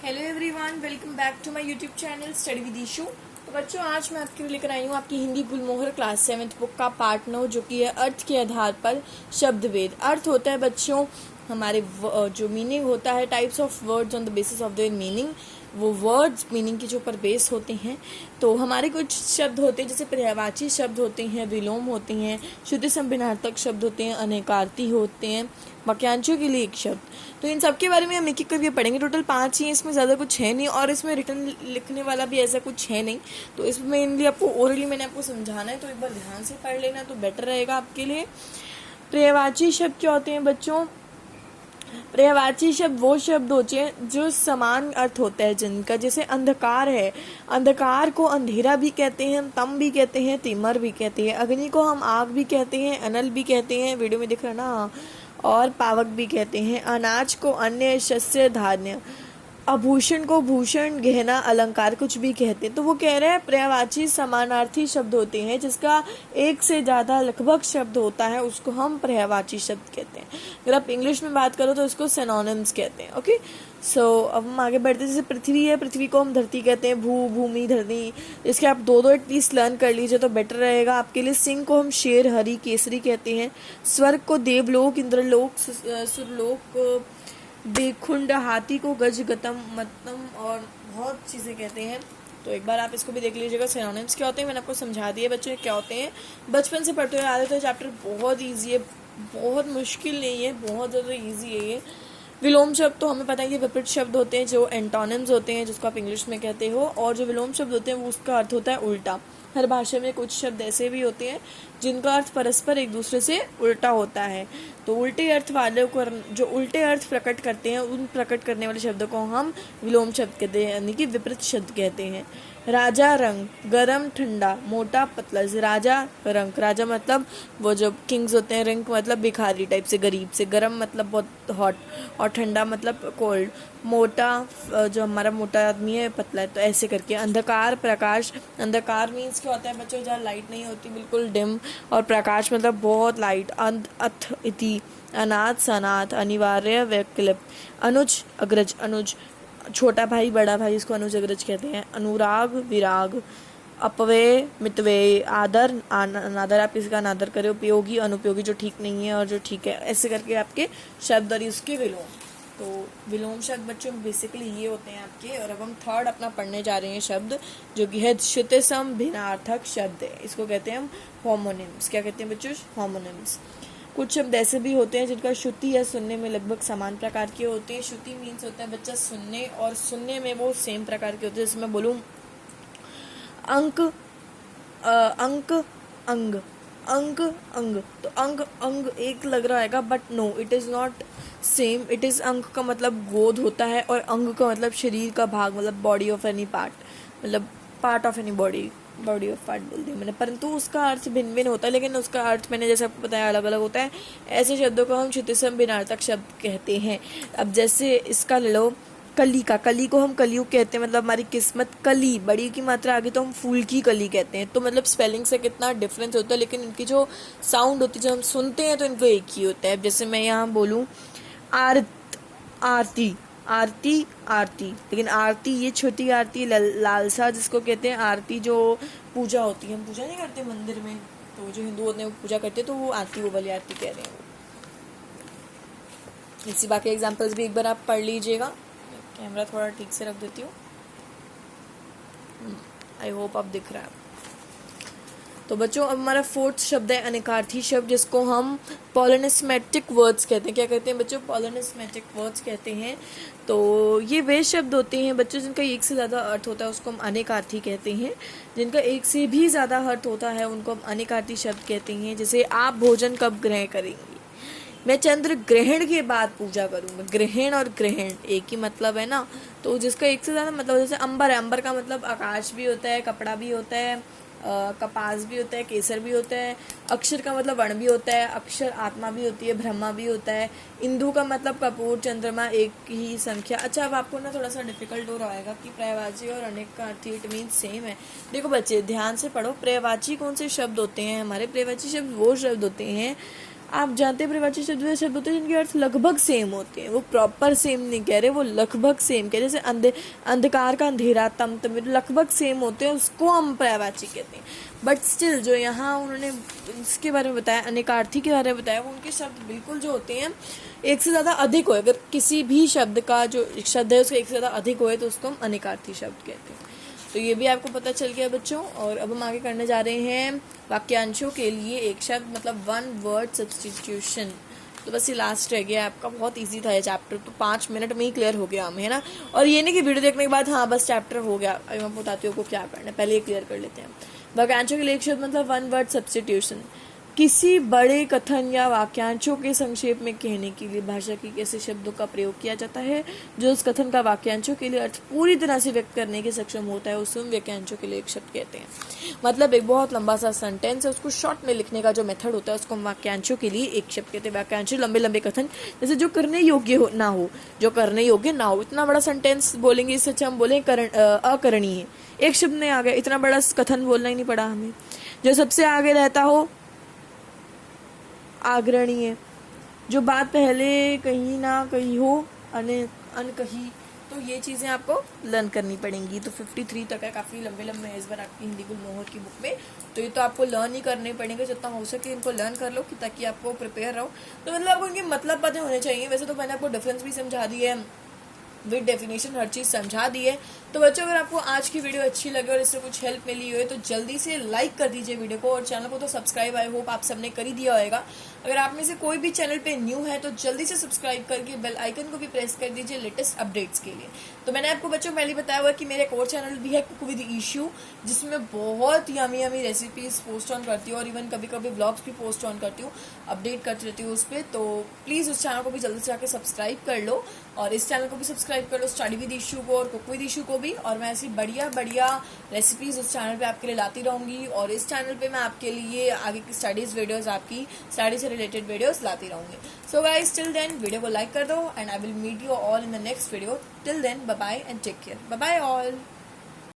Hello everyone, welcome back to my YouTube channel study with Ishu. तो बच्चों, आज मैं आपके लिए लेकर आई हूँ आपकी हिंदी गुलमोहर क्लास 7th बुक का पार्ट 9, जो कि है अर्थ के आधार पर शब्दभेद। अर्थ होता है बच्चों हमारे जो मीनिंग होता है, types of words on the basis of their meaning, वो वर्ड्स मीनिंग के जो ऊपर बेस होते हैं। तो हमारे कुछ शब्द होते हैं जैसे पर्यायवाची शब्द होते हैं, विलोम होते हैं, श्रुति संभिन्नार्थक शब्द होते हैं, अनेकार्थी होते हैं, वाक्यांशों के लिए एक शब्द। तो इन सब के बारे में हम एक एक करके पढ़ेंगे। टोटल 5 ही, इसमें ज़्यादा कुछ है नहीं और इसमें रिटर्न लिखने वाला भी ऐसा कुछ है नहीं। तो इसमें मेनली आपको ओरली मैंने आपको समझाना है, तो एक बार ध्यान से पढ़ लेना तो बेटर रहेगा आपके लिए। पर्यायवाची शब्द क्या होते हैं बच्चों? पर्यायवाची शब्द वो शब्द होते हैं जो समान अर्थ होता है जिनका। जैसे अंधकार है, अंधकार को अंधेरा भी कहते हैं, तम भी कहते हैं, तिमर भी कहते हैं। अग्नि को हम आग भी कहते हैं, अनल भी कहते हैं, वीडियो में दिख रहा ना, और पावक भी कहते हैं। अनाज को अन्य, शस्य धान्य, आभूषण को भूषण, गहना, अलंकार कुछ भी कहते हैं। तो वो कह रहे हैं पर्यायवाची समानार्थी शब्द होते हैं जिसका एक से ज़्यादा लगभग शब्द होता है, उसको हम पर्यायवाची शब्द कहते हैं। अगर आप इंग्लिश में बात करो तो उसको सिनोनिम्स कहते हैं। ओके, सो अब हम आगे बढ़ते हैं। जैसे पृथ्वी है, पृथ्वी को हम धरती कहते हैं, भूमि, धरती। इसके आप दो एटलीस्ट लर्न कर लीजिए तो बेटर रहेगा आपके लिए। सिंह को हम शेर, हरी, केसरी कहते हैं। स्वर्ग को देवलोक, इंद्रलोक, सुरलोक, बेखुंड, हाथी को गज, गतम, मतम और बहुत चीज़ें कहते हैं। तो एक बार आप इसको भी देख लीजिएगा। सिनोनिम्स क्या होते हैं मैंने आपको समझा दिया बच्चों क्या होते हैं। बचपन से पढ़ते हुए आ रहे थे, चैप्टर बहुत ईजी है, बहुत मुश्किल नहीं है, बहुत ज़्यादा ईजी है ये। विलोम शब्द तो हमें पता है कि विपरीत शब्द होते हैं जो एंटोनिम्स होते हैं, जिसको आप इंग्लिश में कहते हो। और जो विलोम शब्द होते हैं वो उसका अर्थ होता है उल्टा। हर भाषा में कुछ शब्द ऐसे भी होते हैं जिनका अर्थ परस्पर एक दूसरे से उल्टा होता है। तो उल्टे अर्थ वाले को, जो उल्टे अर्थ प्रकट करते हैं, उन प्रकट करने वाले शब्दों को हम विलोम शब्द कहते हैं, यानी कि विपरीत शब्द कहते हैं। राजा रंग, गरम ठंडा, मोटा पतला। राजा रंग, राजा मतलब वो जो किंग्स होते हैं, रंग मतलब भिखारी टाइप से, गरीब से। गरम मतलब बहुत हॉट, और ठंडा मतलब कोल्ड। मोटा जो हमारा मोटा आदमी है, पतला है। तो ऐसे करके। अंधकार, प्रकाश। अंधकार मीन्स क्या होता है बच्चों? जहाँ लाइट नहीं होती, बिल्कुल डिम। और प्रकाश मतलब बहुत लाइट। अथ, इति। अनाथ, सनाथ। अनिवार्य, वैकल्पिक। अनुज, अग्रज। अनुज छोटा भाई, बड़ा भाई, इसको अनुज अग्रज कहते हैं। अनुराग, विराग। अपव्यय, मितव्यय। आदर, अनादर, आप किसी का अनादर करें। उपयोगी, अनुपयोगी, जो ठीक नहीं है और जो ठीक है। ऐसे करके आपके शब्द और उसके विलोम। तो विलोम शब्द बच्चों बेसिकली ये होते हैं आपके। और अब हम थर्ड अपना पढ़ने जा रहे हैं शब्द, जो कि है श्रुति संभिन्नार्थक शब्द है। इसको कहते हैं हम होमोनिम्स। क्या कहते हैं बच्चों? होमोनिम्स। कुछ शब्द ऐसे भी होते हैं जिनका श्रुति या सुनने में लगभग समान प्रकार के होते हैं। श्रुति मीन्स होता है बच्चा सुनने, और सुनने में वो सेम प्रकार के होते हैं। जैसे मैं बोलूँ अंक, अंक, अंग, अंक, अंग, तो अंग अंग एक लग रहा है, but no, it is not same. It is अंक का मतलब गोद होता है, और अंग का मतलब शरीर का भाग, मतलब बॉडी ऑफ एनी पार्ट, मतलब part of any body of part बोल दी मैंने। परंतु उसका अर्थ भिन्न भिन्न होता है, लेकिन उसका अर्थ मैंने जैसे आपको बताया अलग अलग होता है। ऐसे शब्दों को हम श्रुति संभिन्नार्थक शब्द कहते हैं। अब जैसे इसका ले लो, कली का। कली को हम कलियुग कहते हैं, मतलब हमारी किस्मत। कली, बड़ी की मात्रा आगे तो हम फूल की कली कहते हैं। तो मतलब स्पेलिंग से कितना डिफरेंस होता है, लेकिन इनकी जो साउंड होती है, जब हम सुनते हैं तो इनको एक ही होता है। जैसे मैं यहाँ बोलूँ आरती, आरती, आरती, लेकिन आरती ये छोटी आरती, लालसा जिसको कहते हैं। आरती जो पूजा होती है, हम पूजा नहीं करते मंदिर में, तो जो हिंदू होते हैं वो पूजा करते हैं, तो वो आरती, वो वाली आरती कह रहे हैं वो। इसी बाकी एग्जांपल्स भी एक बार आप पढ़ लीजिएगा। कैमरा थोड़ा ठीक से रख देती हूँ, आई होप आप दिख रहा है। तो बच्चों अब हमारा फोर्थ शब्द है अनेकार्थी शब्द, जिसको हम पॉलिनिस्मेटिक वर्ड्स कहते हैं। क्या कहते हैं बच्चों? पॉलिनिस्मेटिक वर्ड्स कहते हैं। तो ये वे शब्द होते हैं बच्चों जिनका एक से ज़्यादा अर्थ होता है, उसको हम अनेकार्थी कहते हैं। जिनका एक से भी ज़्यादा अर्थ होता है उनको हम अनेकार्थी शब्द कहते हैं। जैसे आप भोजन कब ग्रहण करेंगी? मैं चंद्र ग्रहण के बाद पूजा करूँगा। ग्रहण और ग्रहण एक ही मतलब है ना। तो जिसका एक से ज़्यादा मतलब, जैसे अंबर है, अंबर का मतलब आकाश भी होता है, कपड़ा भी होता है, कपास भी होता है, केसर भी होता है। अक्षर का मतलब वर्ण भी होता है, अक्षर आत्मा भी होती है, ब्रह्मा भी होता है। इंदु का मतलब कपूर, चंद्रमा, एक ही संख्या। अच्छा, अब आपको ना थोड़ा सा डिफिकल्ट हो रहेगा कि पर्यायवाची और अनेकार्थी इट मीन सेम है। देखो बच्चे ध्यान से पढ़ो, पर्यायवाची कौन से शब्द होते हैं हमारे? पर्यायवाची शब्द वो शब्द होते हैं आप जानते हैं परिभाषित शब्द वे शब्द होते हैं जिनके अर्थ लगभग सेम होते हैं, वो प्रॉपर सेम नहीं कह रहे, वो लगभग सेम कह रहे, जैसे अंधकार का अंधेरा, तम तमिर, लगभग सेम होते हैं, उसको हम पर्यायवाची कहते हैं। बट स्टिल जो यहाँ उन्होंने इसके बारे में बताया, अनेकार्थी के बारे में बताया, वो उनके शब्द बिल्कुल जो होते हैं एक से ज़्यादा अधिक हो, अगर किसी भी शब्द का जो शब्द है उसका एक से ज़्यादा अधिक होए तो उसको हम अनेकार्थी शब्द कहते हैं। तो ये भी आपको पता चल गया बच्चों। और अब हम आगे करने जा रहे हैं वाक्यांशों के लिए एक शब्द मतलब वन वर्ड सब्स्टिट्यूशन। तो बस ये लास्ट रह गया आपका, बहुत इजी था ये चैप्टर, तो 5 मिनट में ही क्लियर हो गया हमें, है ना। और ये नहीं कि वीडियो देखने के बाद हाँ बस चैप्टर हो गया, अभी मैं बताती हूँ आपको क्या करना है, पहले ये क्लियर कर लेते हैं। वाक्यांशों के लिए एक शब्द मतलब वन वर्ड सब्स्टिट्यूशन, किसी बड़े कथन या वाक्यांशों के संक्षेप में कहने के लिए भाषा के ऐसे शब्दों का प्रयोग किया जाता है जो उस कथन का वाक्यांशों के लिए अर्थ पूरी तरह से व्यक्त करने के सक्षम होता है, उसे हम वाक्यांशों के लिए एक शब्द कहते हैं। मतलब एक बहुत लंबा सा सेंटेंस है, उसको शॉर्ट में लिखने का जो मेथड होता है उसको हम वाक्यांशों के लिए एक शब्द कहते हैं। वाक्यांश लंबे लंबे कथन, जैसे जो करने योग्य ना हो, जो करने योग्य ना हो, इतना बड़ा सेंटेंस बोलेंगे, इससे अच्छा हम बोलें अकरणीय, एक शब्द में आ गया, इतना बड़ा कथन बोलना ही नहीं पड़ा हमें। जो सबसे आगे रहता हो आग्रणीय, जो बात पहले कहीं ना कहीं हो अनकही, तो ये चीज़ें आपको लर्न करनी पड़ेंगी। तो 53 तक है, काफ़ी लंबे लंबे है इस बार आपकी हिंदी गुलमोहर की बुक में, तो ये तो आपको लर्न ही करने पड़ेंगे, जितना हो सके इनको लर्न कर लो कि ताकि आपको प्रिपेयर रहो। तो मतलब आपको इनके मतलब पता होने चाहिए। वैसे तो मैंने आपको डिफरेंस भी समझा दी है, विद डेफिनेशन हर चीज़ समझा दी है। तो बच्चों अगर आपको आज की वीडियो अच्छी लगे और इससे कुछ हेल्प मिली हो तो जल्दी से लाइक कर दीजिए वीडियो को, और चैनल को तो सब्सक्राइब आई होप आप सबने कर ही दिया होगा। अगर आप में से कोई भी चैनल पे न्यू है तो जल्दी से सब्सक्राइब करके बेल आइकन को भी प्रेस कर दीजिए लेटेस्ट अपडेट्स के लिए। तो मैंने आपको बच्चों पहले बताया हुआ कि मेरा एक और चैनल भी है कुक विद इशू, जिसमें बहुत yummy yummy recipes post on करती हूँ और इवन कभी कभी व्लॉग्स भी पोस्ट ऑन करती हूँ, अपडेट करती रहती हूँ उस पर। तो प्लीज़ उस चैनल को भी जल्दी से जाकर सब्सक्राइब कर लो, और इस चैनल को भी सब्सक्राइब कर लो, स्टडी विद इशू को और कुक विद इशू को भी। और मैं ऐसी बढ़िया बढ़िया रेसिपीज उस चैनल पे आपके लिए लाती रहूंगी, और इस चैनल पे मैं आपके लिए आगे की स्टडीज वीडियोस, आपकी स्टडी से रिलेटेड वीडियोस लाती रहूंगी। So guys till then video को लाइक कर दो, and I will meet you all in the next video. Till then bye bye and take care, bye bye all.